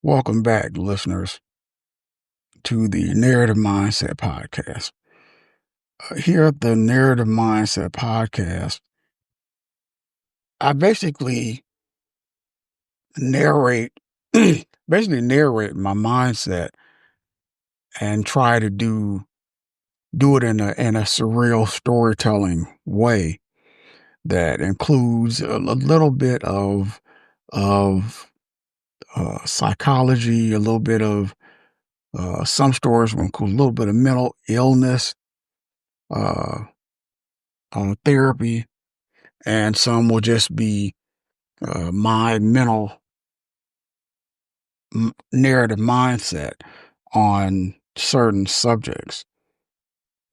Welcome back, listeners, to the Narrative Mindset Podcast. Here at the Narrative Mindset Podcast, I basically narrate, narrate my mindset and try to do it in a surreal storytelling way that includes a little bit of psychology, a little bit of some stories will include a little bit of mental illness, uh, therapy, and some will just be my mental narrative mindset on certain subjects.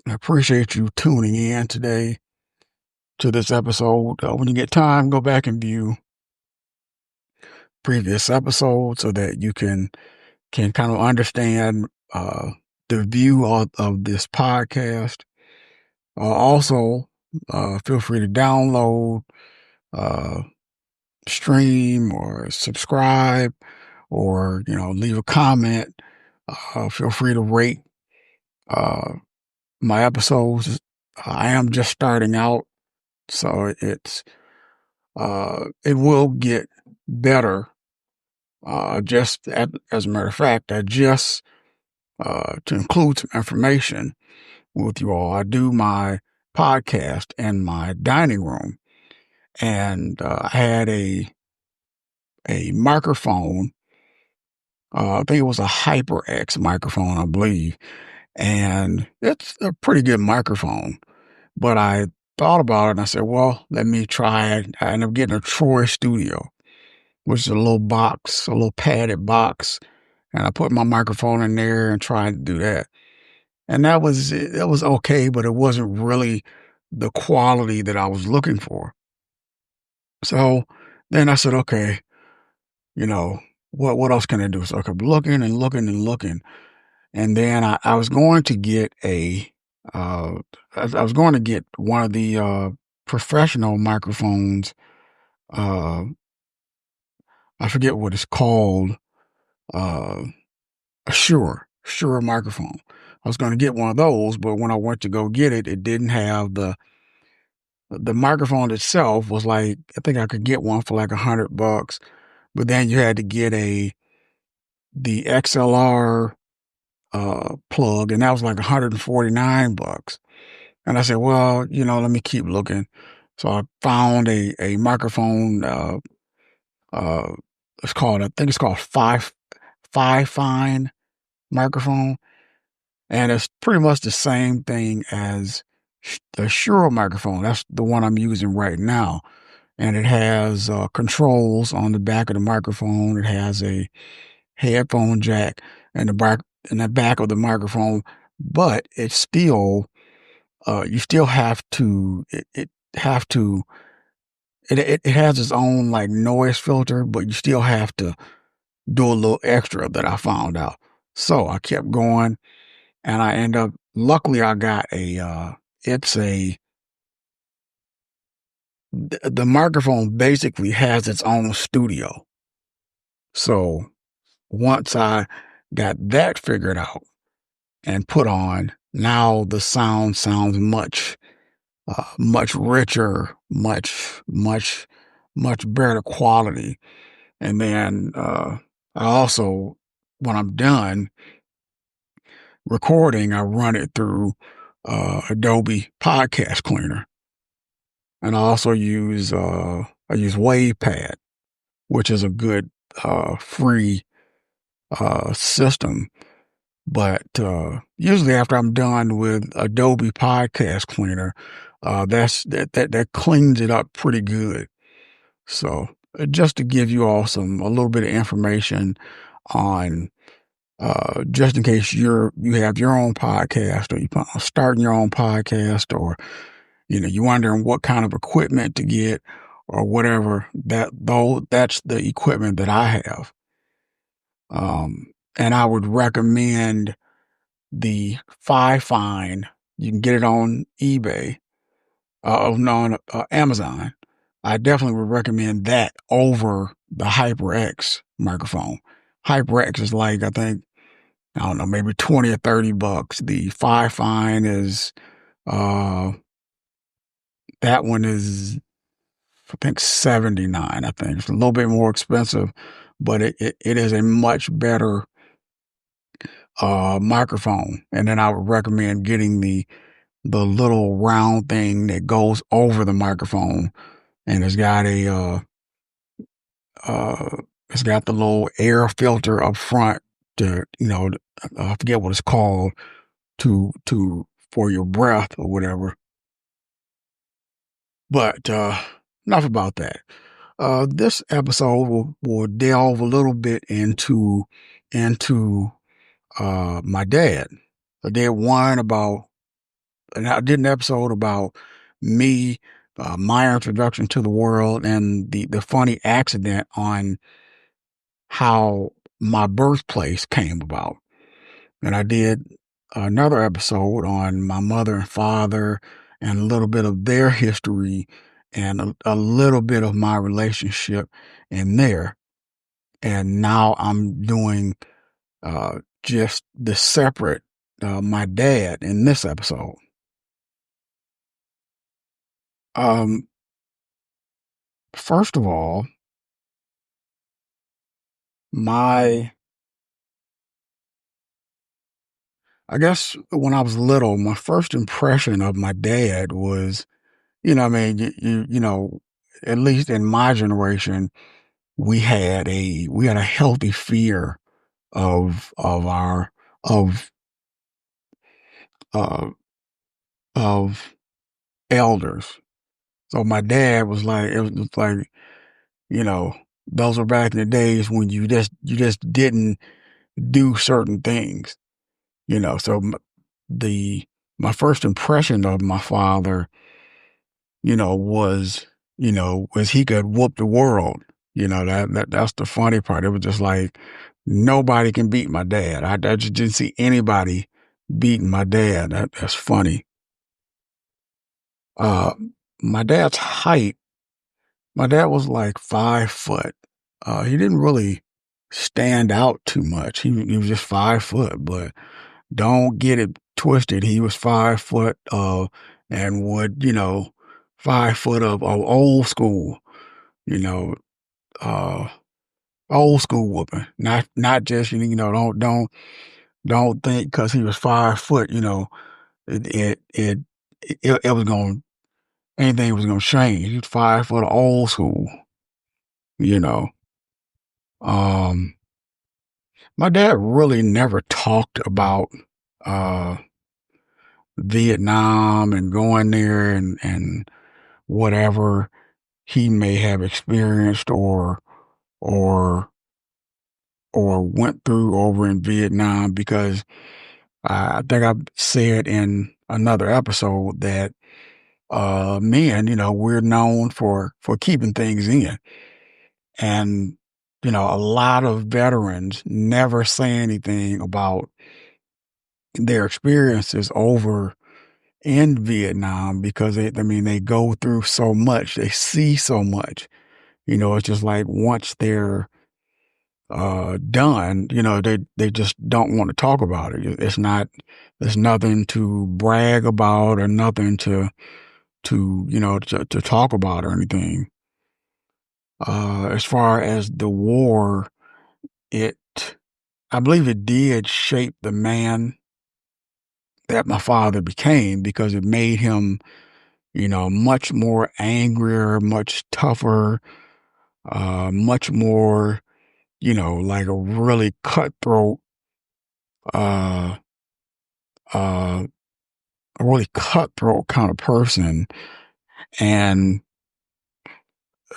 I appreciate you tuning in today to this episode. When you get time, go back and view previous episodes so that you can kind of understand the view of this podcast. Also, feel free to download, uh, stream, or subscribe, or leave a comment. Feel free to rate uh, my episodes. I am just starting out, so it will get better. As a matter of fact, I just to include some information with you all, I do my podcast in my dining room, and I had a microphone. I think it was a HyperX microphone, I believe, and it's a pretty good microphone. But I thought about it and I said, well, let me try it. I ended up getting a Troy Studio, which is a little box, a little padded box. And I put my microphone in there and tried to do that. And that was okay, but it wasn't really the quality that I was looking for. So then I said, okay, what else can I do? So I kept looking and looking and looking. And then I was going to get I was going to get one of the professional microphones. Uh, I forget what it's called. Uh, a Shure microphone. I was going to get one of those, but when I went to go get it, it didn't have the microphone itself was like, I think I could get one for like $100, but then you had to get the XLR plug, and that was like $149. And I said, well, let me keep looking. So I found a microphone. Uh, I think it's called Five Fine microphone, and it's pretty much the same thing as the Shure microphone. That's the one I'm using right now, and it has controls on the back of the microphone. It has a headphone jack in the back of the microphone, but it's still you still have to it has its own like noise filter, but you still have to do a little extra that I found out. So I kept going, and I end up luckily I got it's a the microphone basically has its own studio. So once I got that figured out and put on, now the sound sounds much richer, much better quality. And then I also, when I'm done recording, I run it through Adobe Podcast Cleaner, and I also use WavePad, which is a good free system. But usually after I'm done with Adobe Podcast Cleaner, that cleans it up pretty good. So just to give you all a little bit of information on just in case you have your own podcast, or you plan on starting your own podcast, or you're wondering what kind of equipment to get or whatever. That's the equipment that I have. And I would recommend the Fine. You can get it on eBay, on Amazon. I definitely would recommend that over the HyperX microphone. HyperX is like, I think, I don't know, maybe 20 or $30. The Fi Fine is, uh, that one is, I think 79, I think. It's a little bit more expensive, but it is a much better, microphone. And then I would recommend getting the little round thing that goes over the microphone, and uh, it's got the little air filter up front to, I forget what it's called, for your breath or whatever. But, enough about that. This episode will delve a little bit into, my dad. I did one about, and I did an episode about me, my introduction to the world, and the funny accident on how my birthplace came about. And I did another episode on my mother and father and a little bit of their history and a little bit of my relationship in there. And now I'm doing just the separate, my dad in this episode. Um, First of all, my I guess when I was little, my first impression of my dad was, I mean, at least in my generation, we had a healthy fear of of uh of elders. So my dad was like, it was just like, you know, those were back in the days when you just didn't do certain things, So the my first impression of my father, was, was he could whoop the world. That's the funny part. It was just like nobody can beat my dad. I just didn't see anybody beating my dad. That's funny. Uh, my dad's height. My dad was like 5 foot. He didn't really stand out too much. He was just 5 foot, but don't get it twisted. He was 5 foot, and would, 5 foot of old school, you know, uh, old school whooping. Not just, don't think because he was 5 foot, it, it, it, it was going, anything was going to change. He was 5 foot of old school, you know. Um, my dad really never talked about, uh, Vietnam and going there and whatever he may have experienced or or went through over in Vietnam, because I think I said in another episode that men, we're known for keeping things in. And, a lot of veterans never say anything about their experiences over in Vietnam because they go through so much, they see so much. It's just like once they're done, they just don't want to talk about it. There's nothing to brag about or nothing to talk about or anything. As far as the war, it, I believe it did shape the man that my father became, because it made him, much more angrier, much tougher, much more, like a really cutthroat, uh, uh, a really cutthroat kind of person. And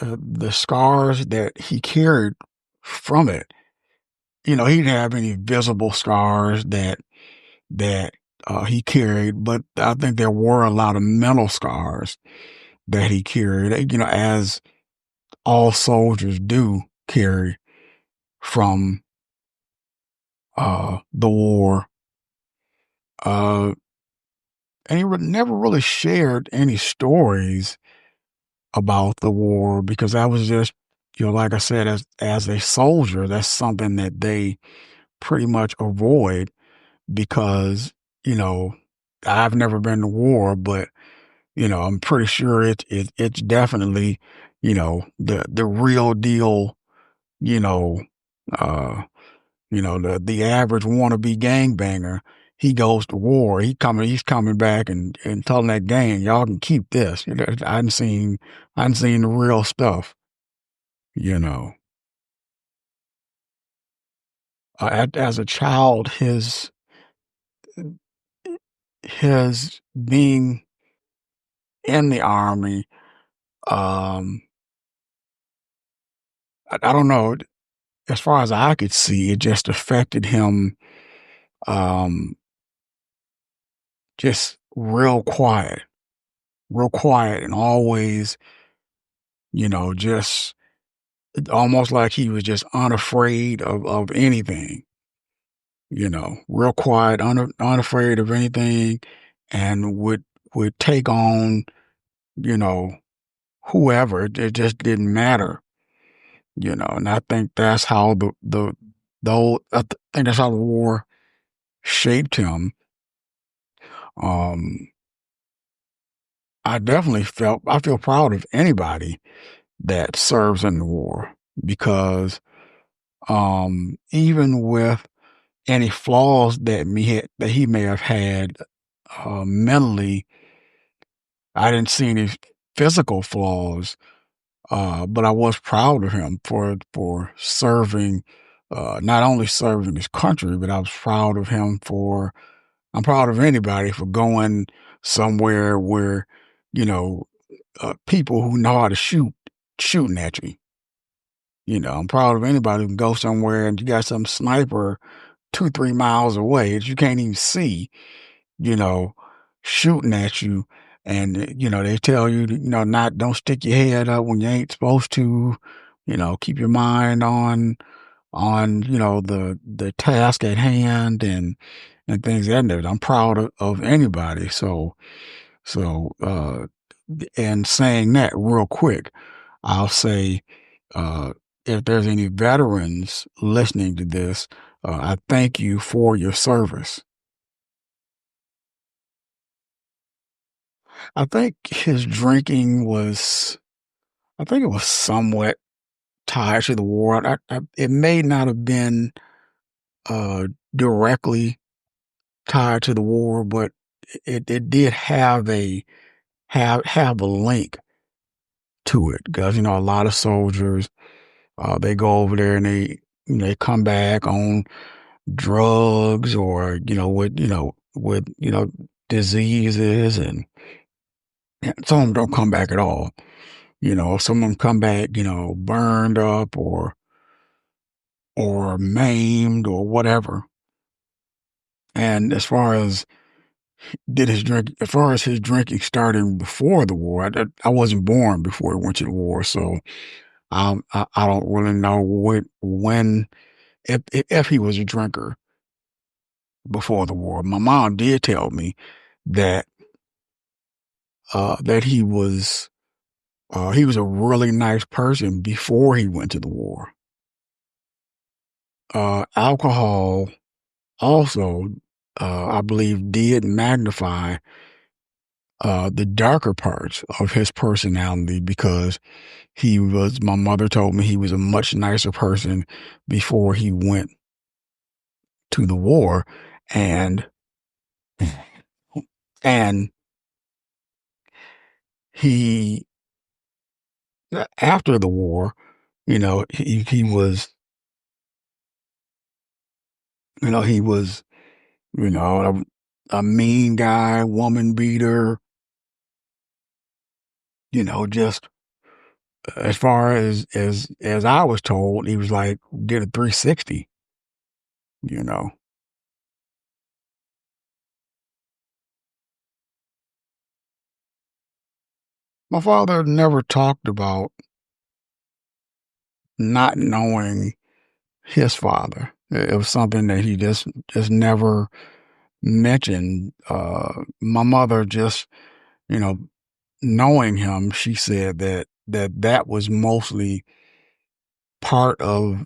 the scars that he carried from it, he didn't have any visible scars that he carried, but I think there were a lot of mental scars that he carried, as all soldiers do carry from the war. Uh, and he never really shared any stories about the war, because that was just like I said, as a soldier, that's something that they pretty much avoid because, you know, I've never been to war, but I'm pretty sure it's definitely, the real deal, you know, uh, the average wannabe gangbanger, he goes to war. He's coming back and telling that gang, y'all can keep this. I hadn't seen the real stuff, you know. As a child, his being in the army, um, I don't know. As far as I could see, it just affected him, um, just real quiet, and always, just almost like he was just unafraid of anything. Real quiet, unafraid of anything, and would take on, you know, whoever. It just didn't matter. And I think that's how I think that's how the war shaped him. Um, I feel proud of anybody that serves in the war because, even with any flaws that he may have had, mentally, I didn't see any physical flaws, but I was proud of him for serving, not only serving his country, but I was proud of him for I'm proud of anybody for going somewhere where, you know, people who know how to shooting at you. I'm proud of anybody who can go somewhere and you got some sniper 2, 3 miles away that you can't even see, you know, shooting at you. And, they tell you, not, don't stick your head up when you ain't supposed to, keep your mind on, the task at hand and things like that. I'm proud of anybody. So, and saying that real quick, I'll say, uh, if there's any veterans listening to this, I thank you for your service. I think his drinking I think it was somewhat tied to the war. It may not have been uh, directly tied to the war, but it did have a link to it because a lot of soldiers, they go over there and they come back on drugs or with diseases, and some of them don't come back at all. Some of them come back, burned up or maimed or whatever. And as far as his drinking starting before the war, I wasn't born before he went to the war, so I don't really know when, if he was a drinker before the war. My mom did tell me that that he was a really nice person before he went to the war. Alcohol also, I believe, did magnify the darker parts of his personality because my mother told me he was a much nicer person before he went to the war. And, and he, after the war, he was, he was, a mean guy, woman beater, just as far as I was told, he was like, did a 360, you know. My father never talked about not knowing his father. It was something that he just never mentioned. My mother just, you know, knowing him, she said that was mostly part of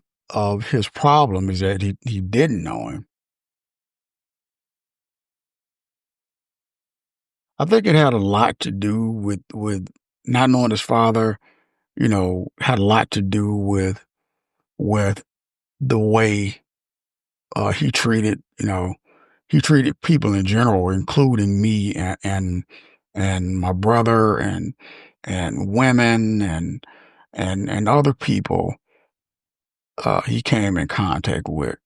his problem is that he didn't know him. I think it had a lot to do with not knowing his father, had a lot to do with the way he treated, he treated people in general, including me and my brother and women and other people he came in contact with.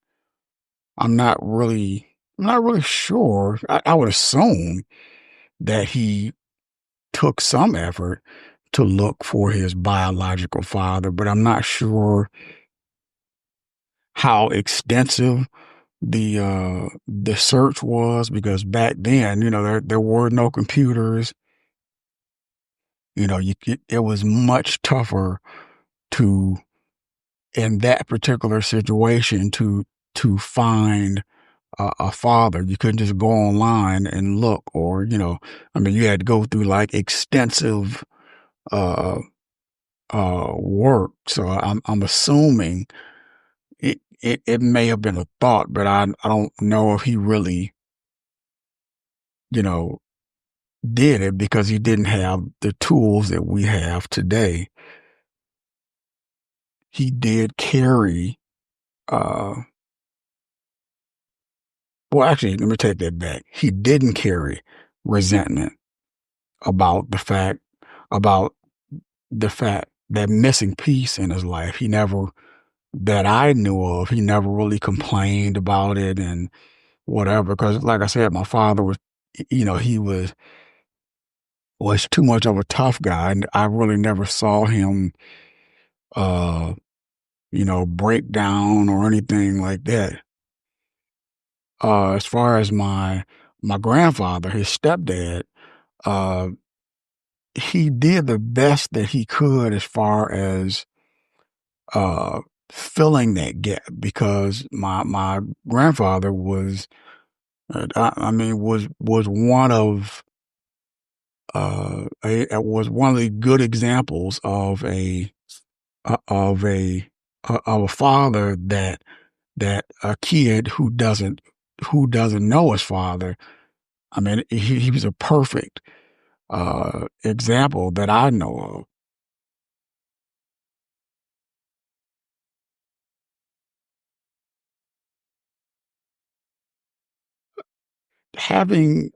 I'm not really I'm not really sure. I would assume that he took some effort to look for his biological father, but I'm not sure how extensive the search was because back then, there were no computers. It was much tougher to in that particular situation to find a father. You couldn't just go online and look, or I mean, you had to go through like extensive uh, work. So I'm assuming it may have been a thought, but I don't know if he really you know did it because he didn't have the tools that we have today. He did carry. Uh, well, actually, let me take that back. He didn't carry resentment about the fact about the fact that missing piece in his life. He never, that I knew of, he never really complained about it and whatever. Because, like I said, my father was, he was too much of a tough guy, and I really never saw him, uh, break down or anything like that. As far as my grandfather, his stepdad, uh, he did the best that he could as far as uh, filling that gap because my grandfather was, I mean, was one of was one of the good examples of a father that a kid who doesn't know his father. I mean, he was a perfect example that I know of. Having,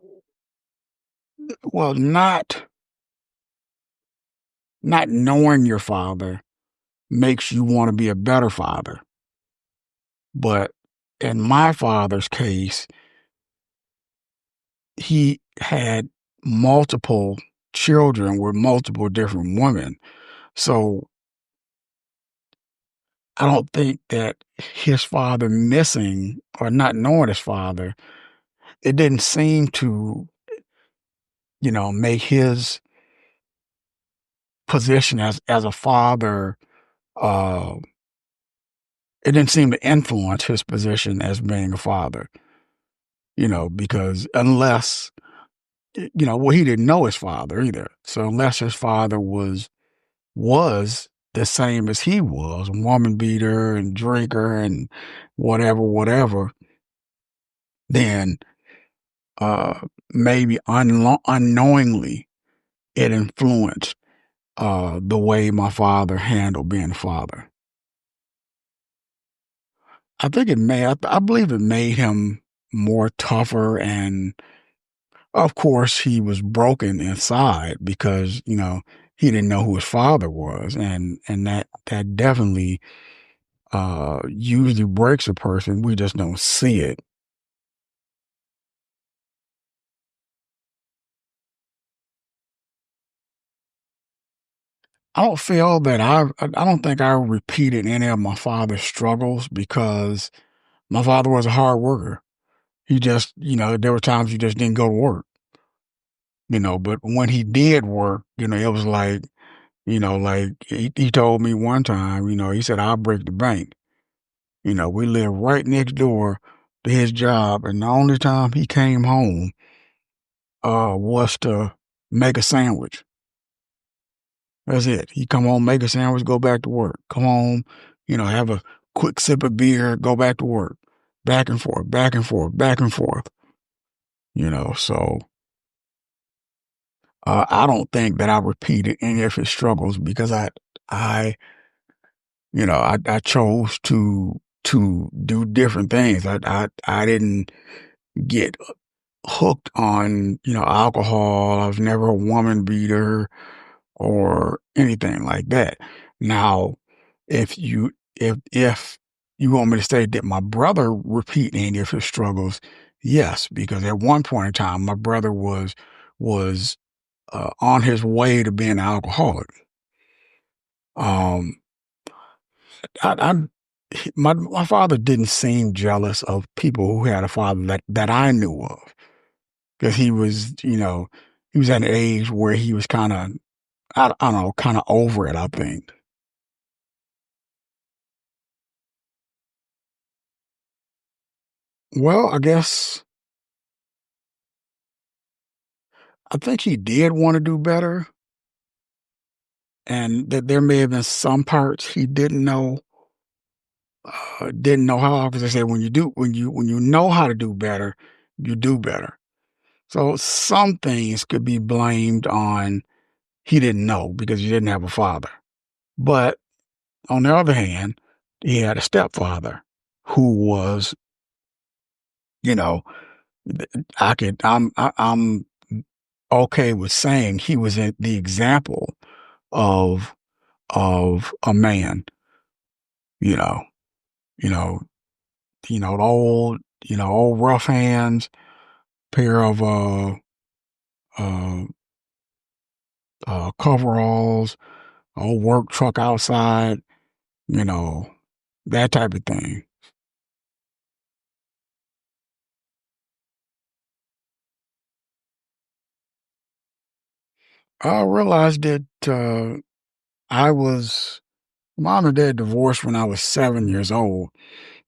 well, not knowing your father makes you want to be a better father. But in my father's case, he had multiple children with multiple different women. So I don't think that his father missing or not knowing his father, it didn't seem to, make his position as a father, uh, it didn't seem to influence his position as being a father, because unless, well, he didn't know his father either. So unless his father was the same as he was, woman beater and drinker and whatever, then uh, maybe unknowingly it influenced the way my father handled being a father. I think I believe it made him more tougher, and of course he was broken inside because he didn't know who his father was, and that definitely usually breaks a person. We just don't see it. I don't feel that I don't think I repeated any of my father's struggles because my father was a hard worker. He just, there were times he just didn't go to work, but when he did work, it was like he told me one time, he said, I'll break the bank. We live right next door to his job. And the only time he came home, was to make a sandwich. That's it. He come home, make a sandwich, go back to work. Come home, have a quick sip of beer, go back to work, back and forth, back and forth, back and forth. So I don't think that I repeated any of his struggles because I, I chose to do different things. I didn't get hooked on, alcohol. I was never a woman beater or anything like that. Now, if you want me to say that my brother repeat any of his struggles, yes, because at one point in time, my brother was on his way to being an alcoholic. Um, I my father didn't seem jealous of people who had a father that I knew of because he was at an age where he was kind of I don't know, kind of over it. I think. Well, I think he did want to do better, and that there may have been some parts he didn't know how. Because I said when you know how to do better, you do better. So some things could be blamed on he didn't know because he didn't have a father. But on the other hand, he had a stepfather who was, you know, I'm okay with saying he was the example of a man, you know, you know, the old rough hands, pair of uh coveralls, old work truck outside, you know, that type of thing. I realized that I was mom and dad divorced when I was 7 years old,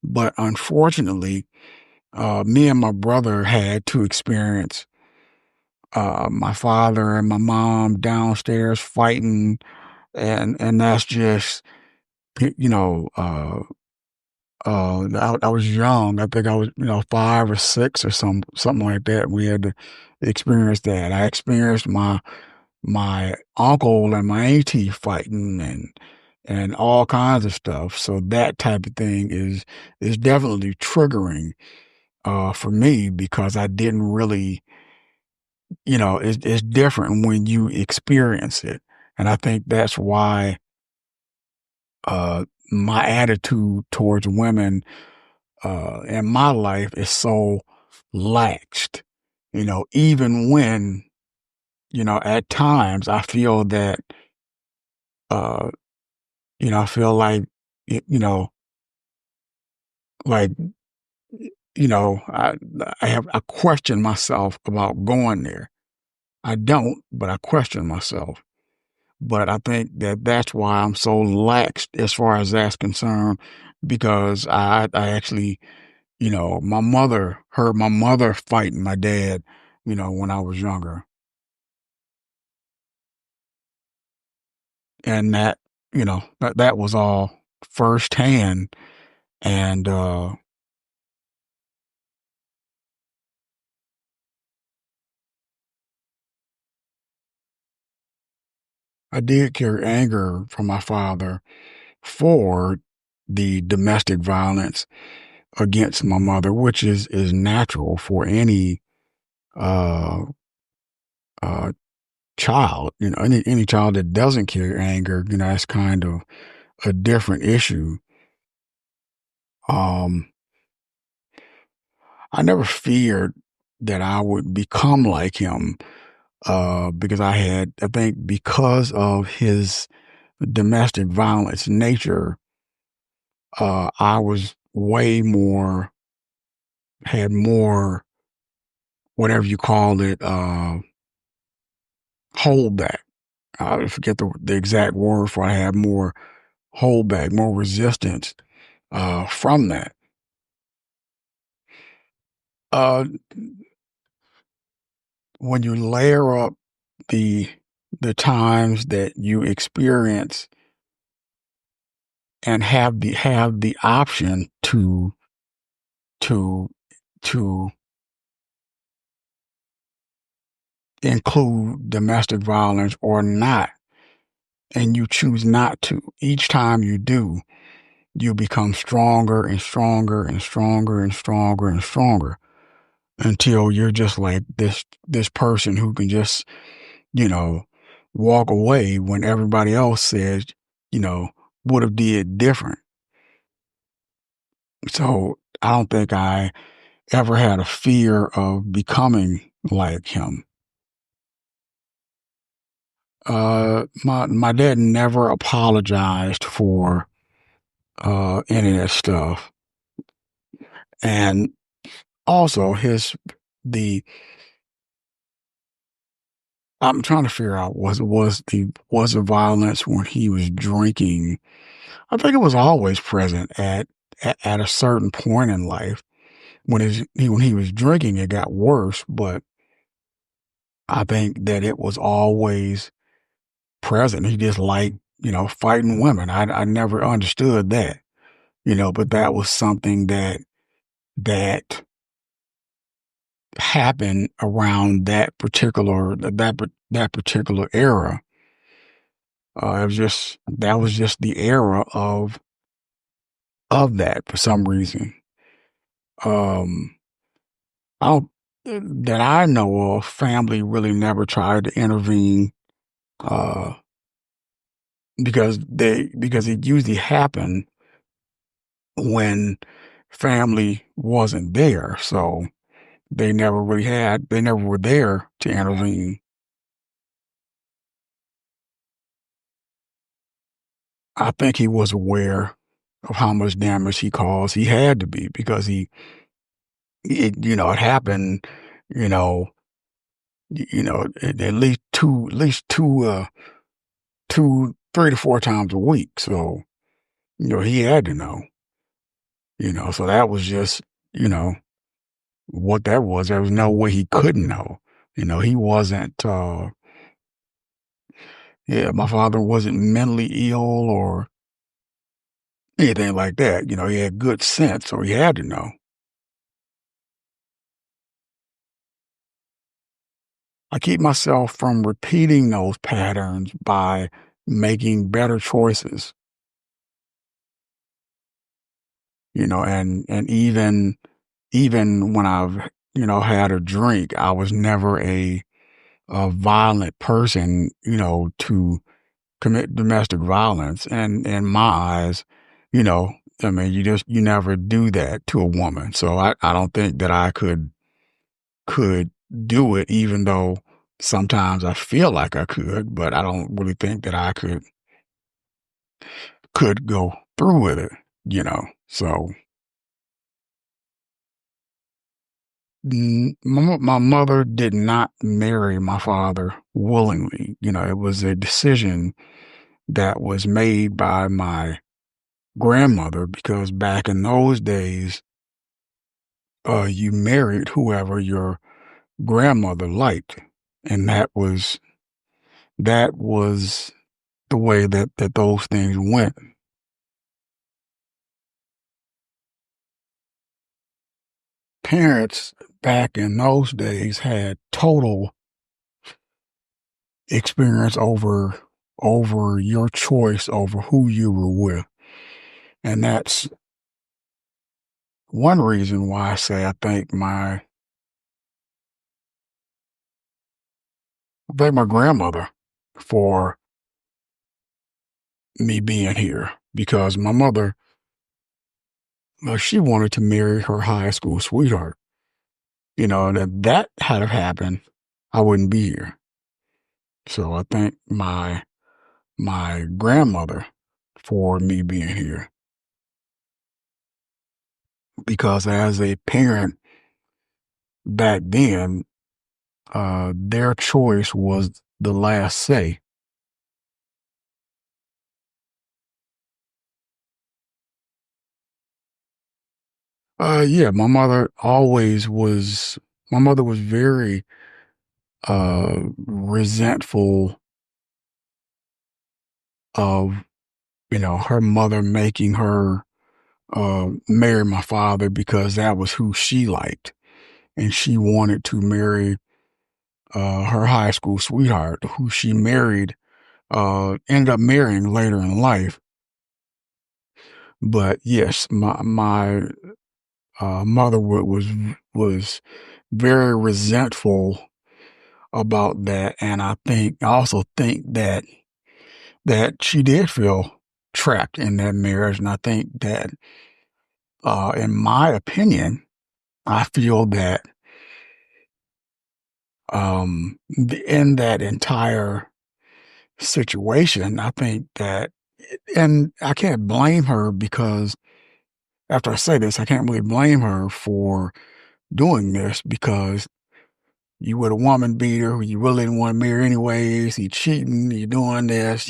but unfortunately, me and my brother had to experience my father and my mom downstairs fighting, and that's just you know I was young. I think I was 5 or 6 or something like that. We had to experience that. I experienced my uncle and my auntie fighting and all kinds of stuff. So that type of thing is definitely triggering for me because I didn't really, it's different when you experience it. And I think that's why my attitude towards women in my life is so laxed. Even when, at times I feel that uh I feel like, y you know, like, I question myself about going there. I don't, but I question myself. But I think that that's why I'm so lax as far as that's concerned, because I actually, my mother heard my mother fighting my dad, when I was younger, and that was all firsthand, and, I did carry anger from my father for the domestic violence against my mother, which is natural for any uh uh child. Any child that doesn't carry anger, that's kind of a different issue. Um I never feared that I would become like him because I think because of his domestic violence nature, I was way more had more whatever you call it, holdback. I forget the exact word for I had more holdback, more resistance from that. Uh, when you layer up the the times that you experience and have the option to to include domestic violence or not, and you choose not to. Each time you do, you become stronger and stronger and stronger and stronger and stronger until you're just like this person who can just, you know, walk away when everybody else says, you know, would have did different. So I don't think I ever had a fear of becoming like him. My dad never apologized for any of that stuff, and also the I'm trying to figure out was the violence when he was drinking. I think it was always present at a certain point in life. When he was drinking, it got worse, but I think that it was always present. He just liked, fighting women. I never understood that, but that was something that happened around that particular era. That was just the era of that for some reason. Um, I don't, that I know of, family really never tried to intervene, uh, because it usually happened when family wasn't there. So they never were there to intervene. I think he was aware of how much damage he caused. He had to be because it happened, you know, at least two, 3 to 4 times a week. So, he had to know, so that was just, you know, what that was. There was no way he couldn't know. He wasn't, yeah, my father wasn't mentally ill or anything like that. He had good sense, so he had to know. I keep myself from repeating those patterns by making better choices, and even when I've, had a drink, I was never a violent person, to commit domestic violence. And in my eyes, you know, I mean, you never do that to a woman. So I don't think that I could do it, even though sometimes I feel like I could, but I don't really think that I could go through with it. So my mother did not marry my father willingly. It was a decision that was made by my grandmother because back in those days, you married whoever your grandmother liked, and that was the way that those things went. Parents back in those days had total experience over your choice over who you were with, and that's one reason why I say I thank my grandmother for me being here because my mother, she wanted to marry her high school sweetheart. And if that had have happened, I wouldn't be here. So I thank my grandmother for me being here because as a parent back then, their choice was the last say. Yeah, my mother was very resentful of her mother making her marry my father because that was who she liked, and she wanted to marry her high school sweetheart, who she ended up marrying later in life. But yes, my mother was very resentful about that, and I also think that she did feel trapped in that marriage, and I think that, in my opinion, I feel that in that entire situation, I think that, and I can't blame her because after I say this, I can't really blame her for doing this because you with a woman beater who you really didn't want to marry anyways. He cheating, you doing this,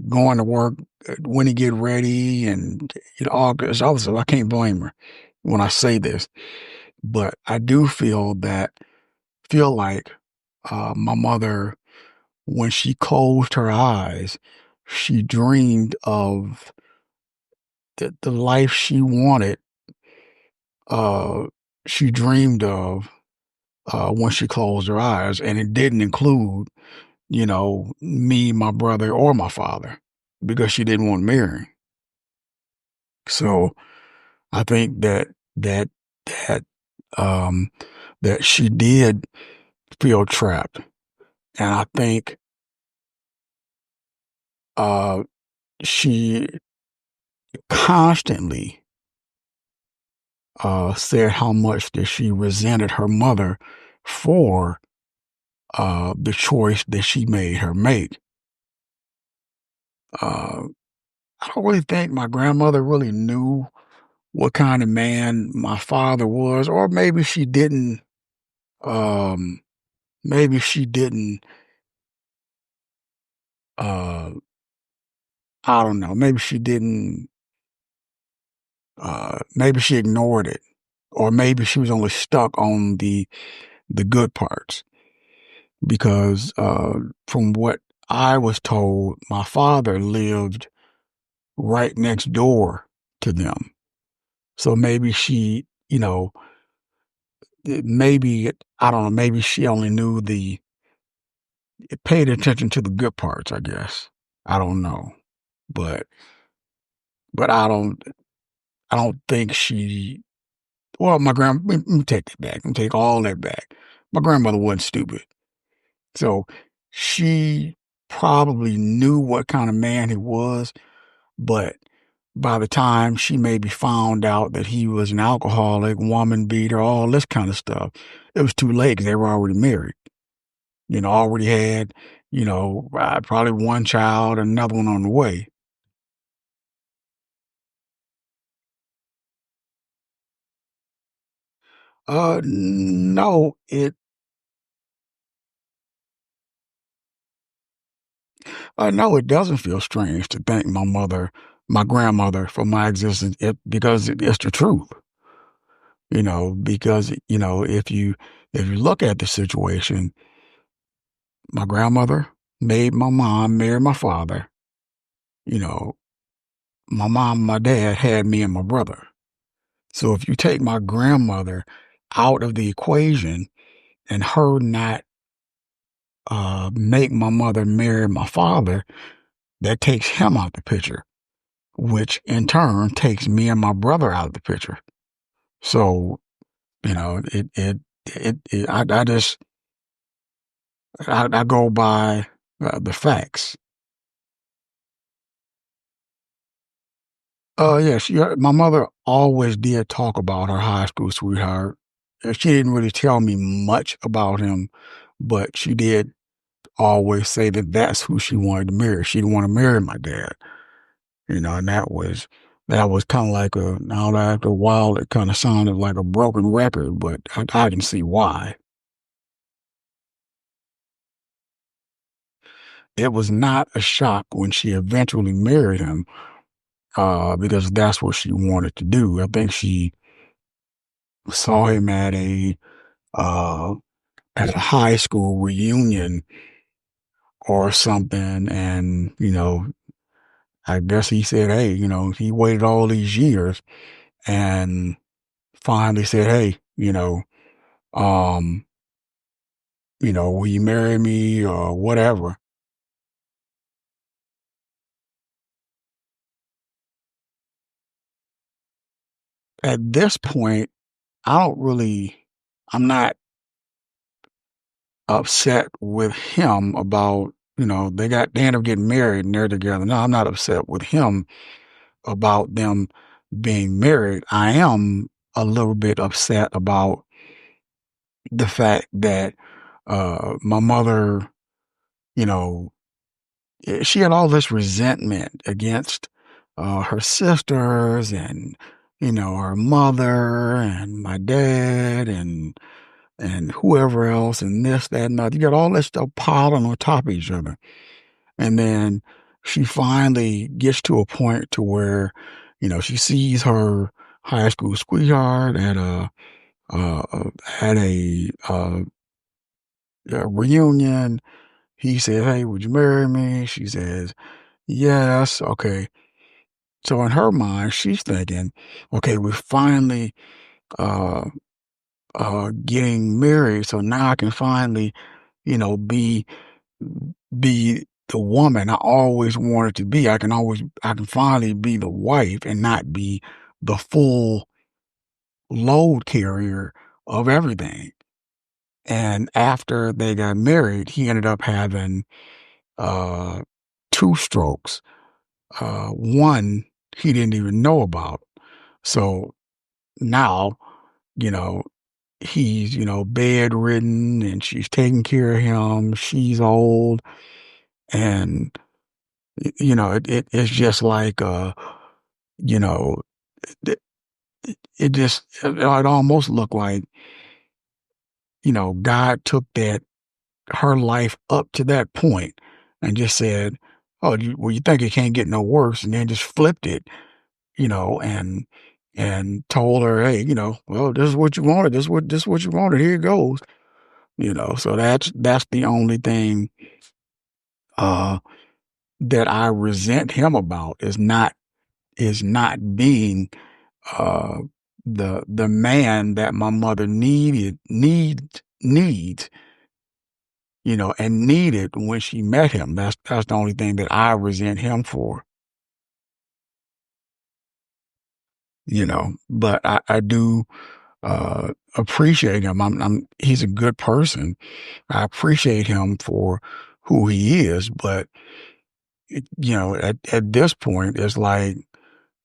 going to work when he get ready, and all this. Also, I can't blame her when I say this, but I do feel like my mother, when she closed her eyes, she dreamed of the life she wanted. Uh, she dreamed of when she closed her eyes, and it didn't include, me, my brother, or my father, because she didn't want to marry. So I think that um, that she did feel trapped, and I think uh, she constantly said how much that she resented her mother for the choice that she made her make. Uh, I don't really think my grandmother really knew what kind of man my father was, or maybe she didn't. Um, maybe she didn't. Uh, I don't know. Maybe she didn't. Maybe she ignored it, or maybe she was only stuck on the good parts. Because from what I was told, my father lived right next door to them. So maybe she, maybe, I don't know, maybe she only knew paid attention to the good parts, I guess. I don't know. But, but I don't think well, let me take that back. Let me take all that back. My grandmother wasn't stupid. So she probably knew what kind of man he was, but by the time she maybe found out that he was an alcoholic, woman beater, all this kind of stuff, it was too late because they were already married. Already had, probably one child, another one on the way. No, no, it doesn't feel strange to thank my grandmother for my existence, because it's the truth. Because if you look at the situation, my grandmother made my mom marry my father. You know, my mom and my dad had me and my brother. So if you take my grandmother out of the equation and her not make my mother marry my father, that takes him out the picture, which in turn takes me and my brother out of the picture. So I just I go by the facts. Yes, my mother always did talk about her high school sweetheart. She didn't really tell me much about him, but she did always say that that's who she wanted to marry. She didn't want to marry my dad, and that was kind of like now that after a while, it kind of sounded like a broken record, but I can see why. It was not a shock when she eventually married him, because that's what she wanted to do. I think she saw him uh, at a high school reunion or something, and I guess he said, hey, he waited all these years and finally said, hey, um, will you marry me or whatever? At this point, I don't really, I'm not upset with him about, they end up getting married and they're together. No, I'm not upset with him about them being married. I am a little bit upset about the fact that my mother, you know, she had all this resentment against her sisters and her mother and my dad and whoever else and this, that, and that. You got all this stuff piling on top of each other. And then she finally gets to a point to where, she sees her high school sweetheart at a reunion. He said, "Hey, would you marry me?" She says, "Yes." Okay. So in her mind, she's thinking, "Okay, we're finally uh getting married, so now I can finally, you know, be be the woman I always wanted to be. I can finally be the wife and not be the full load carrier of everything." And after they got married, he ended up having uh, two strokes. One he didn't even know about. So now, you know, he's, bedridden and she's taking care of him. She's old. And, it's just like, you know, it, it almost looked like, God took her life up to that point and just said, "Oh, you think it can't get no worse?" And then just flipped it, and told her, "Hey, well, this is what you wanted. This is what you wanted. Here it goes." So that's the only thing uh, that I resent him about is not being uh, the man that my mother needs, and needed when she met him. That's the only thing that I resent him for, But I do appreciate him. He's a good person. I appreciate him for who he is, but at this point, it's like,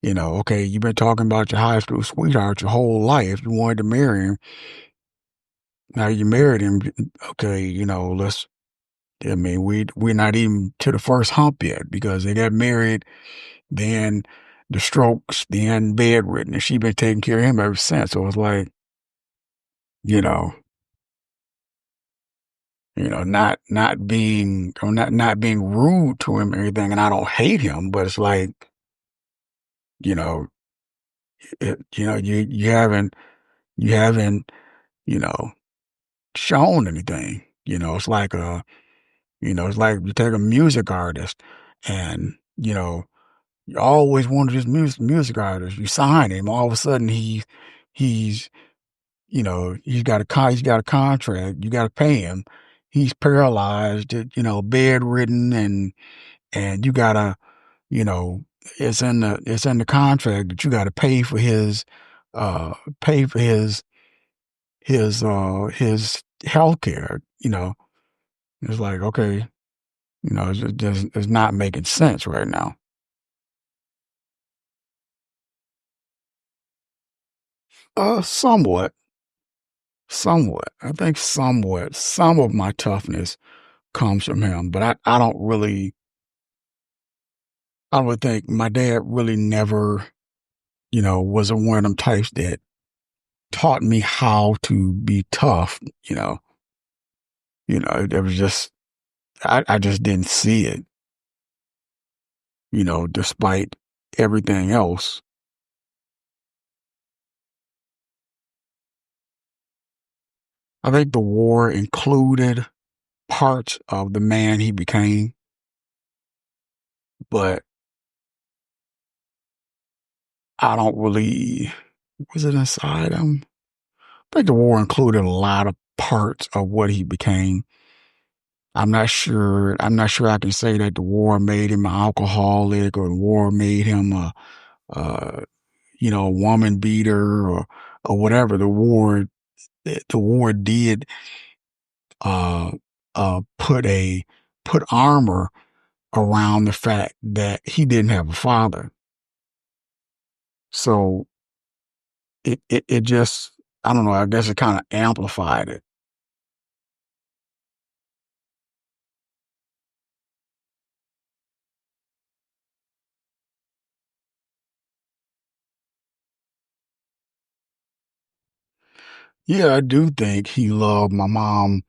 okay, you've been talking about your high school sweetheart your whole life. You wanted to marry him. Now you married him. Okay, let's. I mean, we're not even to the first hump yet because they got married, then the strokes, then bedridden, and she been taking care of him ever since. So it's like, you know, not being or not being rude to him or anything, and I don't hate him, but it's like, you know, you haven't, you know, shown anything. It's like you take a music artist and, you always wanted this music artist. You sign him, all of a sudden he's he's got a contract. You got to pay him. He's paralyzed, bedridden, and you gotta, you know, it's in the contract that you got to uh, pay for his health care. It's like, okay, it's not making sense right now. Somewhat, somewhat. I think somewhat. Some of my toughness comes from him, but I don't really think my dad really never, was one of them types that taught me how to be tough. It was just I just didn't see it. Despite everything else. I think the war included parts of the man he became, but I don't really was it inside him? I think the war included a lot of parts of what he became. I'm not sure I can say that the war made him an alcoholic or the war made him a a woman beater or whatever. The war did uh put armor around the fact that he didn't have a father. So it just, I don't know, I guess it kind of amplified it. Yeah, I do think he loved my mom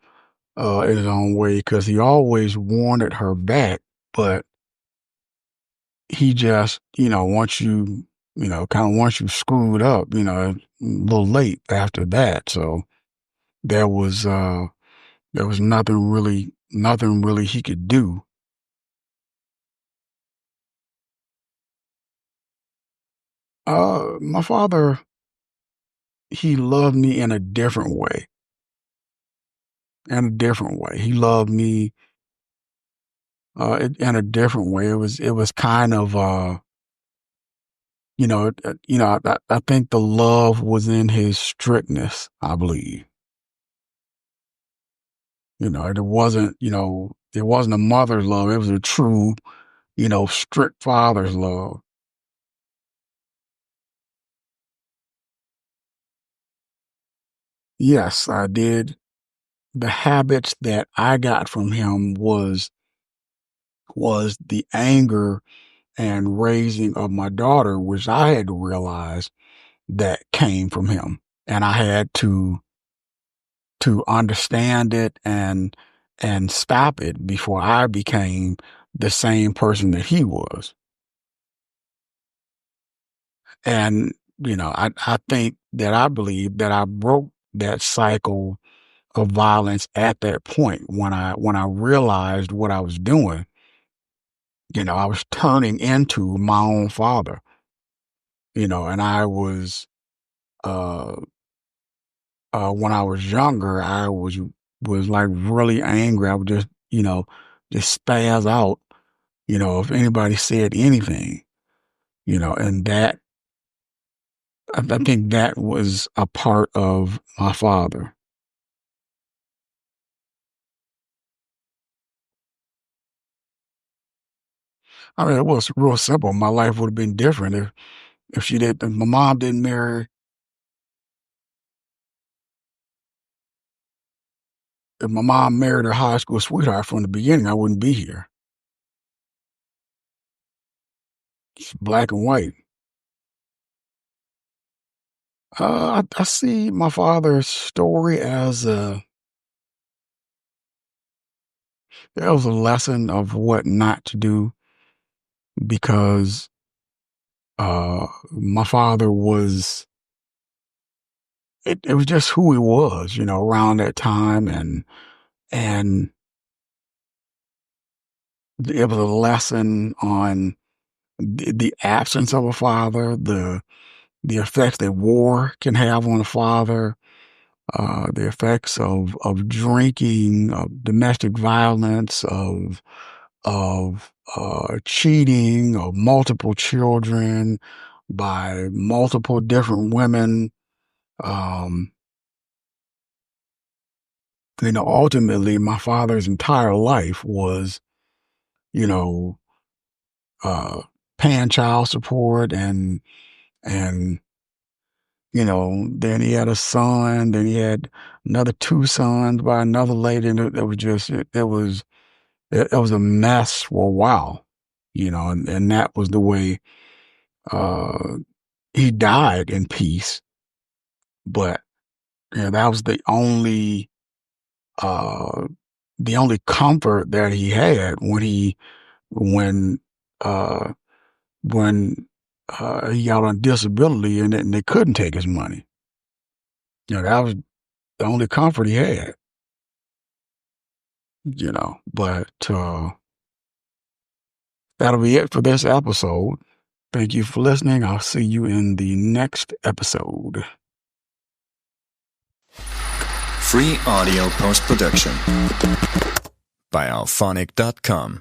in his own way because he always wanted her back, but he just, once you screwed up, a little late after that. So there was uh there was nothing really he could do. My father, he loved me in a different way. In a different way. He loved me in a different way. It was kind of I think the love was in his strictness, I believe. It wasn't a mother's love. It was a true, strict father's love. Yes, I did. The habits that I got from him was the anger and raising of my daughter, which I had to realize that came from him. And I had to understand it and stop it before I became the same person that he was. And I think that I believe that I broke that cycle of violence at that point when I realized what I was doing. I was turning into my own father. And I was uh when I was younger, I was like really angry. I would just spaz out, if anybody said anything, and I think that was a part of my father. I mean, it was real simple. My life would have been different if my mom didn't marry. If my mom married her high school sweetheart from the beginning, I wouldn't be here. It's black and white. I see my father's story as it was a lesson of what not to do because my father it was just who he was, around that time, and it was a lesson on the absence of a father, the effects that war can have on a father, the effects of drinking, of domestic violence, of cheating, of multiple children by multiple different women. Um, ultimately, my father's entire life was, you know, uh, paying child support and then he had a son, then he had another two sons by another lady, and it was just it was a mess for a while, and that was the way uh, he died in peace. But that was uh, the only comfort that he had when uh, when he got on disability and they couldn't take his money. That was the only comfort he had. But that'll be it for this episode. Thank you for listening. I'll see you in the next episode. Free audio post-production by alphonic.com.